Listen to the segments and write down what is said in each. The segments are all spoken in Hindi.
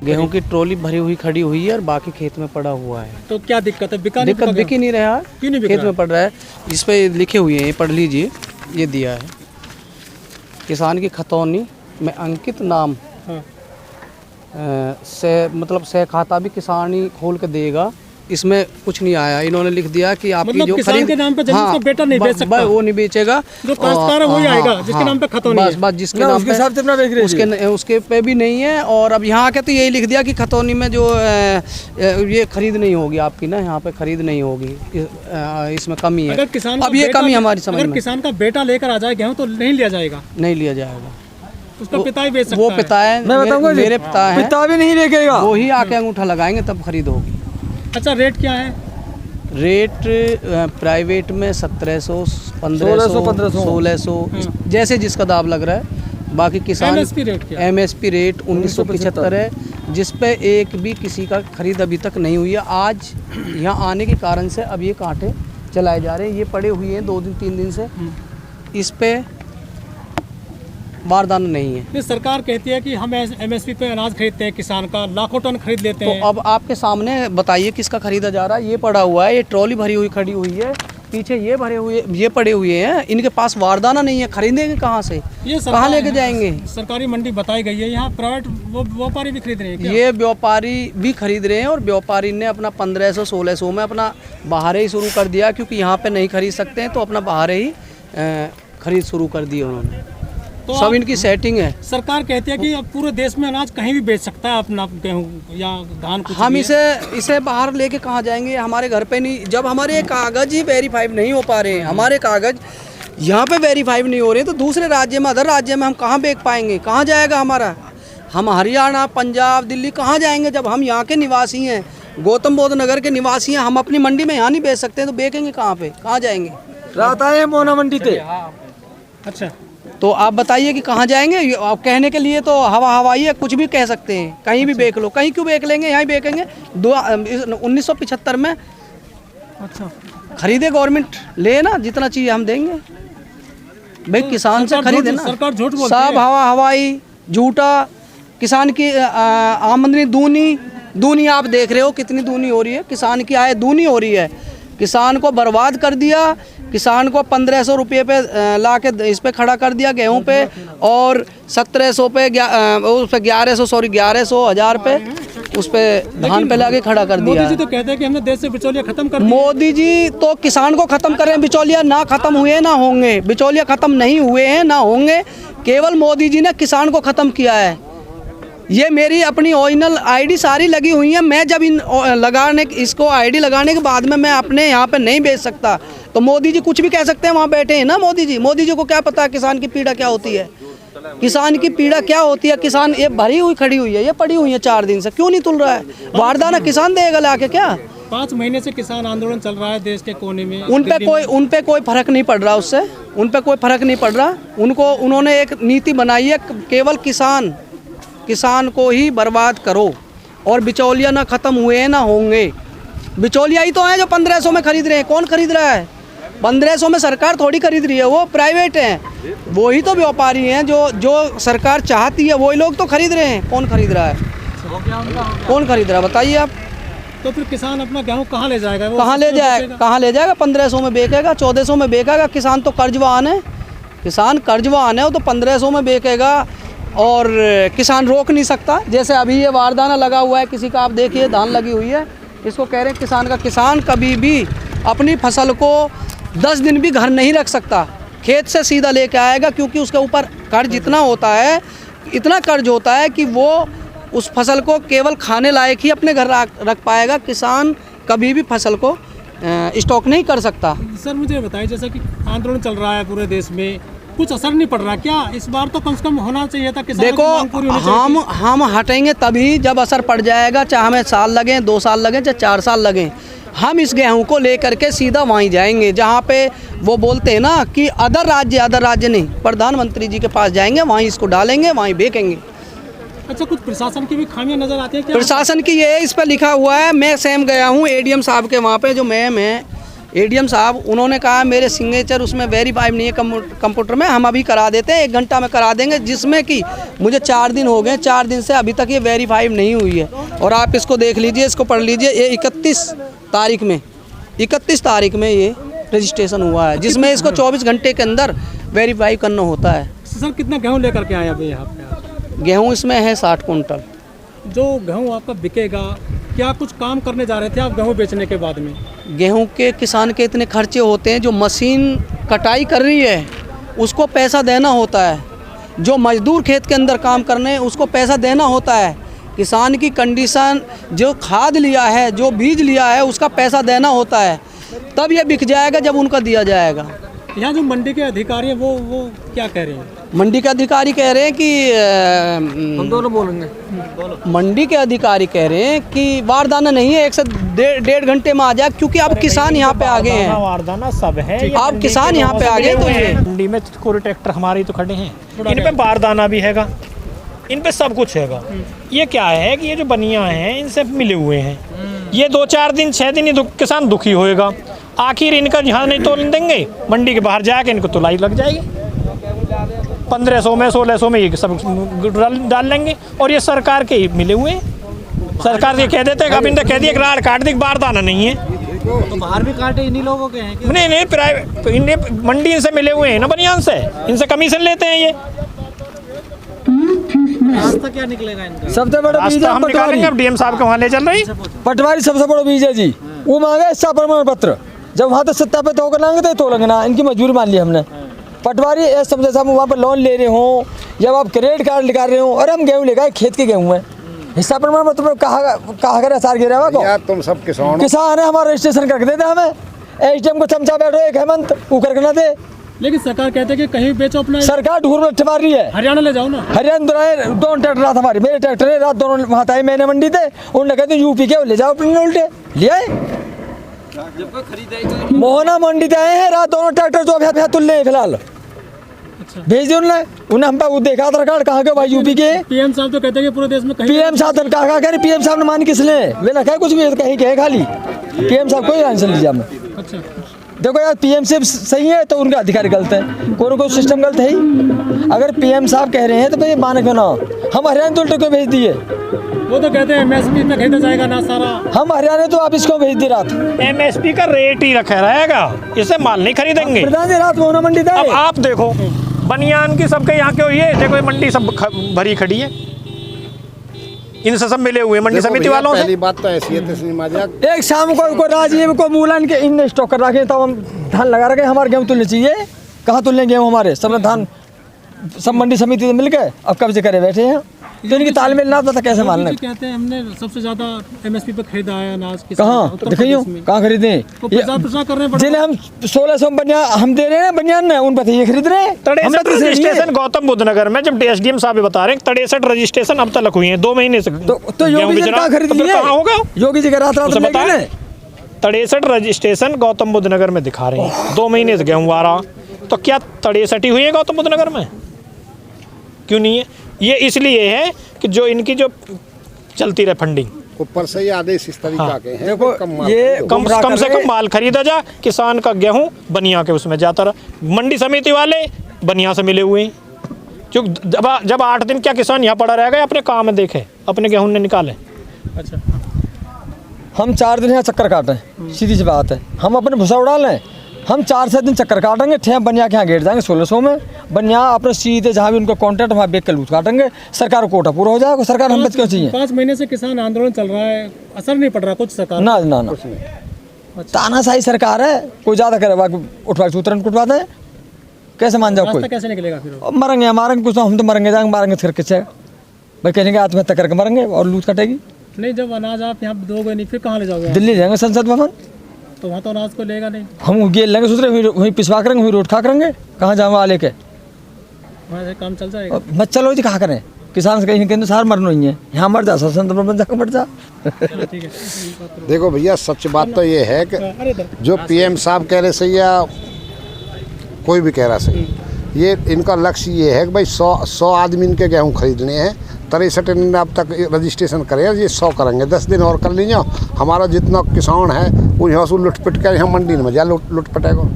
गेहूं की ट्रॉली भरी हुई खड़ी हुई है और बाकी खेत में पड़ा हुआ है। तो क्या दिक्कत है? दिक्कत बिक ही नहीं रहा है, क्यों नहीं बिक खेत रहा? में पड़ रहा है। इस पे लिखे हुए हैं, पढ़ लीजिए, ये दिया है किसान की खतौनी में अंकित नाम हाँ। से मतलब से खाता भी किसान ही खोल के देगा। इसमें कुछ नहीं आया, इन्होंने लिख दिया कि आपकी मतलब जो किसान खरीद के नाम पे जमीन उसका बेटा नहीं बेच सकता, वो नहीं बेचेगा, जो काश्तकार है वही आएगा जिसके नाम पे खतौनी है। बस जिसके नाम पे उसके पे भी नहीं है। और अब यहाँ के तो यही लिख दिया कि खतौनी में जो ये खरीद नहीं होगी आपकी ना, यहाँ पे खरीद नहीं होगी, इसमें कमी है। अगर किसान अब ये कमी हमारी समझ में, अगर किसान का बेटा लेकर आ जाए गेहूँ तो नहीं लिया जाएगा, नहीं लिया जाएगा। उसका पिता ही बेच सकता वो है। पिता है, मेरे पिता है, पिता भी नहीं लेकेगा, वो ही आके अंगूठा लगाएंगे तब खरीद होगी। अच्छा, रेट क्या है? रेट प्राइवेट में 1700, 1500, 1600 जैसे जिसका दाम लग रहा है। बाकी किसान एमएसपी रेट क्या है? एमएसपी रेट 1975 है, जिस पे एक भी किसी का खरीद अभी तक नहीं हुई है। आज यहाँ आने के कारण से अब ये कांटे चलाए जा रहे हैं, ये पड़े हुए हैं 2 दिन 3 दिन से, इस पे बारदाना नहीं है। ये सरकार कहती है कि हम एमएसपी पे अनाज खरीदते हैं, किसान का लाखों टन खरीद लेते हैं। तो अब आपके सामने बताइए किसका खरीदा जा रहा है। ये पड़ा हुआ है, ये ट्रॉली भरी हुई खड़ी हुई है, पीछे ये भरे हुए, ये पड़े हुए हैं, इनके पास वारदाना नहीं है, खरीदेंगे कहाँ से, ये कहाँ लेके जाएंगे? सरकारी मंडी बताई गई है, यहाँ प्राइवेट व्यापारी भी खरीद रहे हैं क्या? ये व्यापारी भी खरीद रहे हैं और व्यापारी ने अपना 1500, 1600 में अपना बाहर ही शुरू कर दिया, क्योंकि यहाँ पे नहीं खरीद सकते हैं, तो अपना बाहर ही खरीद शुरू कर दी उन्होंने। तो सब इनकी सेटिंग है। सरकार कहती है कि अब पूरे देश में अनाज कहीं भी बेच सकता है अपना गेहूँ या धान, कुछ हम भी है। इसे बाहर लेके कहाँ जाएंगे? हमारे घर पे नहीं, जब हमारे कागज ही वेरीफाइड नहीं हो पा रहे हैं, हमारे कागज यहाँ पे वेरीफाइड नहीं हो रहे हैं, तो दूसरे राज्य में, अदर राज्य में हम कहाँ बेच पाएंगे? कहाँ जाएगा हमारा? हम हरियाणा, पंजाब, दिल्ली कहाँ जाएंगे जब हम यहाँ के निवासी हैं, गौतम बुद्ध नगर के निवासी हैं? हम अपनी मंडी में यहाँ नहीं बेच सकते, तो बेचेंगे कहाँ पे? कहाँ जाएंगे? रात आए मोना मंडी पे। अच्छा, तो आप बताइए कि कहाँ जाएंगे? आप कहने के लिए तो हवाई है, कुछ भी कह सकते हैं, कहीं भी बेच लो। कहीं क्यों बेच लेंगे? यहाँ ही बेचेंगे। 1975 में अच्छा, खरीदे गवर्नमेंट, ले ना, जितना चाहिए हम देंगे भाई, तो किसान से खरीदे ना। सरकार झूठ बोलती सब है। हवाई झूठा। किसान की आमदनी दूनी आप देख रहे हो कितनी दूनी हो रही है, किसान की आय दूनी हो रही है। किसान को बर्बाद कर दिया, किसान को 1500 रुपये पे ला के इस पे खड़ा कर दिया गेहूं पे, और 1700 पे उस पे 1100 1000 पे उस पे धान पे ला के खड़ा कर दिया। मोदी जी तो कहते हैं कि हमने देश से बिचौलिया खत्म कर दिया। मोदी जी तो किसान को खत्म करें, बिचौलिया ना खत्म हुए ना होंगे, बिचौलिया खत्म नहीं हुए हैं ना होंगे, केवल मोदी जी ने किसान को खत्म किया है। ये मेरी अपनी ओरिजिनल आईडी सारी लगी हुई है। मैं जब इसको आईडी लगाने के बाद में मैं अपने यहाँ पे नहीं बेच सकता, तो मोदी जी कुछ भी कह सकते हैं, वहाँ बैठे हैं ना मोदी जी को क्या पता किसान की पीड़ा क्या होती है, किसान की पीड़ा क्या होती है। किसान ये भरी हुई खड़ी हुई है, ये पड़ी हुई है 4 दिन से, क्यों नहीं तुल रहा है? वारदाना किसान देगा लाके क्या? 5 महीने से किसान आंदोलन चल रहा है देश के कोने में। उन पे कोई फर्क नहीं पड़ रहा, उससे उन पे कोई फर्क नहीं पड़ रहा। उन्होंने एक नीति बनाई है, केवल किसान को ही बर्बाद करो, और बिचौलिया ना खत्म हुए हैं ना होंगे। बिचौलिया ही तो हैं जो 1500 में खरीद रहे हैं। कौन खरीद रहा है? 1500 में सरकार थोड़ी खरीद रही है, वो प्राइवेट हैं, वही तो व्यापारी हैं। जो सरकार चाहती है वही लोग तो खरीद रहे हैं। कौन खरीद रहा है? कौन खरीद रहा है बताइए आप? तो फिर किसान अपना गेहूँ कहाँ ले जाएगा? कहाँ ले जाएगा? 1500 में बेचेगा, 1400 में बेचेगा। किसान तो कर्जवान है, वो तो 1500 में बेचेगा, और किसान रोक नहीं सकता। जैसे अभी ये वारदाना लगा हुआ है किसी का, आप देखिए धान लगी हुई है, इसको कह रहे हैं किसान कभी भी अपनी फसल को 10 दिन भी घर नहीं रख सकता, खेत से सीधा लेके आएगा, क्योंकि उसके ऊपर कर्ज इतना कर्ज होता है कि वो उस फसल को केवल खाने लायक ही अपने घर रख पाएगा। किसान कभी भी फसल को स्टॉक नहीं कर सकता। सर मुझे बताइए, जैसा कि आंदोलन चल रहा है पूरे देश में, कुछ असर नहीं पड़ रहा क्या? इस बार तो कम से कम होना चाहिए था। देखो, हम हटेंगे तभी जब असर पड़ जाएगा, चाहे हमें साल लगे, 2 साल लगे, चाहे 4 साल लगे। हम इस गेहूं को लेकर के सीधा वहीं जाएंगे जहां पे वो बोलते हैं ना कि अदर राज्य नहीं, प्रधानमंत्री जी के पास जाएंगे, वहीं इसको डालेंगे, वहीं बेचेंगे। अच्छा, कुछ प्रशासन की भी खामियां नजर आती है क्या? प्रशासन की ये इस पर लिखा हुआ है, मैं स्वयं गया हूँ एडीएम साहब के वहाँ पे, जो मैम है एडीएम साहब उन्होंने कहा मेरे सिग्नेचर उसमें वेरीफाई नहीं है कंप्यूटर में, हम अभी करा देते हैं, 1 घंटा में करा देंगे, जिसमें कि मुझे 4 दिन हो गए, 4 दिन से अभी तक ये वेरीफाई नहीं हुई है। और आप इसको देख लीजिए, इसको पढ़ लीजिए, ये 31 तारीख में ये रजिस्ट्रेशन हुआ है, जिसमें इसको 24 घंटे के अंदर वेरीफाई करना होता है। सर कितना गेहूँ लेकर के आए अभी यहाँ पे? गेहूँ इसमें है 60 कुंटल। जो गेहूँ आपका बिकेगा, क्या कुछ काम करने जा रहे थे आप गेहूँ बेचने के बाद में? गेहूं के किसान के इतने खर्चे होते हैं, जो मशीन कटाई कर रही है उसको पैसा देना होता है, जो मजदूर खेत के अंदर काम करने हैं उसको पैसा देना होता है, किसान की कंडीशन, जो खाद लिया है, जो बीज लिया है उसका पैसा देना होता है, तब ये बिक जाएगा जब उनका दिया जाएगा। यहाँ जो मंडी के अधिकारी हैं वो क्या कह रहे हैं? मंडी के अधिकारी कह रहे हैं कि हम दोनों बोलेंगे। मंडी के अधिकारी कह रहे हैं कि बारदाना नहीं है, 1 से 1.5 घंटे में आ जाए, क्योंकि अब किसान यहाँ पे आ गए हैं। बारदाना सब है, आप किसान यहाँ पे आ गए तो ये मंडी में कोई ट्रैक्टर हमारे तो खड़े हैं, इन पे बारदाना भी हैगा, इन पे सब कुछ हैगा। ये क्या है कि ये जो बनिया हैं इनसे मिले हुए हैं, ये 2-4 दिन 6 दिन ही किसान दुखी होएगा, आखिर इनका यहाँ नहीं तोल देंगे, मंडी के बाहर जाके इनको तुलाई लग जाएगी, 1500 में 1600 में ये सब डाल लेंगे। और ये सरकार के ही मिले हुए हैं, सरकार ये कह देते हैं, अब इनने कह दिया राड़ काट दी, बारदाना नहीं है, तो बाहर भी काटे इन्हीं लोगों के हैं? नहीं प्राइवेट, इन्हें मंडी इनसे मिले हुए हैं ना, बनियान से, इनसे कमीशन लेते हैं। ये रास्ता क्या निकलेगा इनका? सबसे बड़ा बीज रास्ता है हम निकालेंगे, अब डीएम साहब के वहाँ ले चल रही। पटवारी सबसे बड़ा बीज है जी, वो मांगे इसका प्रमाण पत्र, जब वहाँ तक सत्यापित होकर लाएंगे तो लगना, इनकी मजबूरी मान ली हमने। पटवारी ऐसा समझे साहब वहाँ पर लोन ले रहे हो, जब आप क्रेडिट कार्ड निकाल रहे हो, और हम गेहूँ लेगा खेत के गेहूँ है, हिस्सा प्रमाण पत्र कहा कर सार गिरा यार तुम सब किसान है, हमारा रजिस्ट्रेशन करके देते हमें, एसडीएम को चमचा बैठो एक हेमंत वो करके ना दे। लेकिन सरकार कहते हैं कि कहीं बेचो अपना, सरकार ढूंढ में मार रही है, हरियाणा ले जाओ ना। हरियाणा दोनों ट्रैक्टर रात हमारे, मेरे ट्रैक्टर है रात, दोनों वहाँ आए मैंने मंडी थे, उन्होंने कहते यूपी के ले जाओ अपने उल्टे ले आए, मोहना मंडी से आए हैं रात, दोनों ट्रैक्टर जो अभी तुल ले फिलहाल भेज दिए उन्हें हम वो देखा आधार कार्ड कहाँ के भाई यूपी के। पीएम साहब तो कहते हैं कि पूरे देश में कहीं पीएम साहब ने कहा कह रहे, पीएम साहब ने मान किस ले वे ना कहे कुछ भी कहीं कहे खाली, पीएम साहब कोई आंसर लीजिए हमें। अच्छा देखो यार पीएम साहब सही है तो उनका अधिकारी गलत है, कोई सिस्टम गलत है ही। अगर पीएम साहब कह रहे हैं तो भाई माने क्यों ना, हम हरियाणा उल्टे क्यों भेज दिए? वो तो कहते हैं एमएसपी पे खरीदा जाएगा ना सारा, हम हरियाणा तो आप इसको भेज दी रात, एमएसपी का रेट ही रखा रहेगा, इससे माल नहीं खरीदेंगे। प्रधान जी रात मोहना मंडी था, अब आप देखो बनियान की सबके यहाँ क्यों, ये देखो ये मंडी सब भरी खड़ी है, इनसे सब मिले हुए मंडी समिति वालों से। पहली बात तो ऐसी है, एक शाम को राजीव को मूलन के इन स्टॉक कर रखे, तब हम धान लगा रखे, हमारे गेहूँ तुलने चाहिए, कहाँ तुलने गेहूँ हमारे, सब धान सब मंडी समिति से मिल गए, अब कब्जे करे बैठे हैं, तो इनकी तालमेल ना पता कैसे मानना। कहते हैं हमने सबसे ज्यादा एमएसपी पे खरीदा है अनाज, कहाँ दिखाइयो कहाँ खरीदे, जिन्हें हम 1600 बनियान हम दे रहे हैं, बनियान ने उन पर ये खरीद रहे हैं। 63 रजिस्ट्रेशन गौतम बुद्ध नगर में, जब एसडीएम साहब बता रहे हैं 63 रजिस्ट्रेशन अब तक हुई है 2 महीने से, तो योगी जी कहाँ खरीद लिए, कहाँ होगा योगी जी का रात रात में 63 रजिस्ट्रेशन गौतम बुद्ध नगर में दिखा रहे हैं, 2 महीने से गेहूँ आ रहा, तो क्या 63 हुई है गौतम बुद्ध नगर में? क्यों नहीं है? ये इसलिए है कि जो इनकी जो चलती रहे फंडिंग ऊपर से ये आदेश इस तरीका के हैं, देखो ये कम से कम माल खरीदा जा, किसान का गेहूं बनिया के उसमें जाता रहा, मंडी समिति वाले बनिया से मिले हुए हैं, जो जब 8 दिन क्या किसान यहाँ पड़ा रहेगा, अपने काम में देखे, अपने गेहूं ने निकाले। अच्छा हम 4 दिन यहाँ चक्कर काटें, सीधी सी बात है, हम अपने भूसा उड़ा लें, हम 4-6 दिन चक्कर काटेंगे, ठेह बनिया के यहाँ गेट जाएंगे 1600 में, बनिया अपने सीधे जहाँ भी उनका कॉन्ट्रैक्ट वहाँ बेच कर लूट काटेंगे, सरकार को कोटा पूरा हो जाएगा, सरकार हम बच क्यों चाहिए। 5 महीने से किसान आंदोलन चल रहा है, असर नहीं पड़ रहा कुछ सरकार ना ना ना, तानाशाही सरकार है, कोई ज़्यादा करे उठवा के तुरंत कुटवा दें, कैसे मान जाओ, कोई कैसे निकलेगा फिर? मरेंगे मारेंगे कुछ, हम तो मरेंगे जाएंगे, मारेंगे फिर किससे भाई, कहेंगे आत्महत्या करके मरेंगे और लूट कटेगी। नहीं जब अनाज आप यहाँ दोगे नहीं फिर कहाँ ले जाओगे? दिल्ली जाएंगे संसद भवन, तो वहाँ तो अनाज को लेगा नहीं, हम गेल लेंगे सोच रहे वहीं पिसवा करेंगे, वहीं रोड खा करेंगे, कहाँ जाऊँ वहाँ लेके, वहाँ से काम चल जाएगा। मत चलो जी कहाँ करें, किसान से कहीं कहते सार मरना ही है, यहाँ मर जा संसद भवन जाकर मर जा। ठीक है देखो भैया सच बात तो ये है कि जो पीएम साहब कह रहे सही या कोई भी कह रहा सही, ये इनका लक्ष्य ये है कि भाई 100 आदमी इनके गेहूँ खरीदने हैं, 63 इन्होंने अब तक रजिस्ट्रेशन करे, ये 100 करेंगे, 10 दिन और कर लीजिए। हमारा जितना किसान है वो यहाँ से लुटपिट कर यहाँ मंडी में जा लुटपटेगा।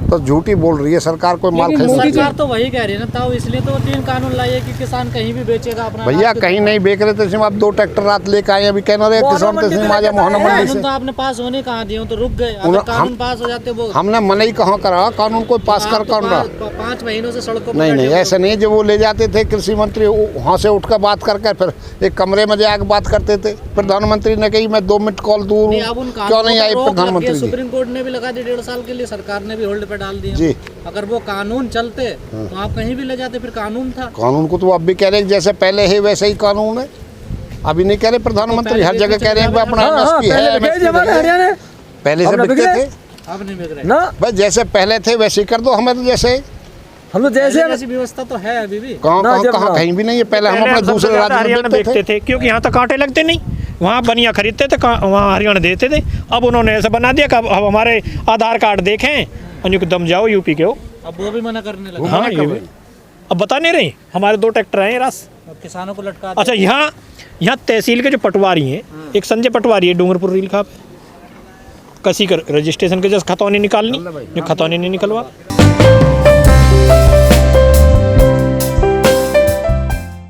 तो झूठी बोल रही है सरकार, कोई माल खरीद सरकार तो वही कह रही है ना, ताऊ इसलिए तो 3 कानून लाई है कि किसान कहीं भी बेचेगा अपना। भैया कहीं नहीं बेच रहे थे, आप 2 ट्रैक्टर रात लेके आए, अभी कहना रहे किसान तस्लीम आ जाए मोहना मंडी से। तो आपने पास होने कहाँ दिए, तो रुक गए। अगर कानून पास हो जाते वो हमने मना ही कहाँ करा, कानून कोई पास कर कौन रहा। 5 महीनों से सड़कों पर नहीं ऐसा नहीं, जब वो ले जाते थे कृषि मंत्री वहाँ से उठकर बात करके फिर एक कमरे में जाकर बात करते थे। प्रधानमंत्री ने कही मैं 2 मिनट कॉल दूर हूँ, क्यों नहीं आई प्रधानमंत्री जी। सुप्रीम कोर्ट ने भी लगा दी 1.5 साल के लिए, सरकार ने भी होल्ड पे डाल दिया जी। अगर वो कानून चलते तो आप कहीं भी ले जाते, फिर कानून था। कानून को तो अब भी कह रहे हैं जैसे पहले है वैसे ही कानून है, अभी नहीं कह रहे प्रधानमंत्री, हर जगह कह रहे हैं अपना MSP है, पहले से बिकते थे, अब नहीं बिक रहे ना बस जैसे पहले थे वैसे ही कर दो। हमें तो जैसे हम तो जैसे ऐसी व्यवस्था तो है अभी भी। कहाँ कहीं भी नहीं है। पहले हम अपने दूसरे राज्य में हरियाणा बेचते थे, क्योंकि यहाँ तक कांटे लगते नहीं, वहाँ बनिया खरीदते थे, वहाँ हरियाणा देते थे। अब उन्होंने ऐसा बना दिया कि अब हमारे आधार कार्ड देखें और एकदम जाओ यूपी के हो। अब वो भी मना करने लगे। हाँ ये भी अब बता नहीं रहे, हमारे 2 ट्रैक्टर हैं रास। अब किसानों को लटका अच्छा यहाँ तहसील के जो पटवारी हैं, एक संजय पटवारी है डूंगरपुर रील का, कसी कर रजिस्ट्रेशन के जैसे खतौनी निकालनी, खतौनी नहीं निकलवा।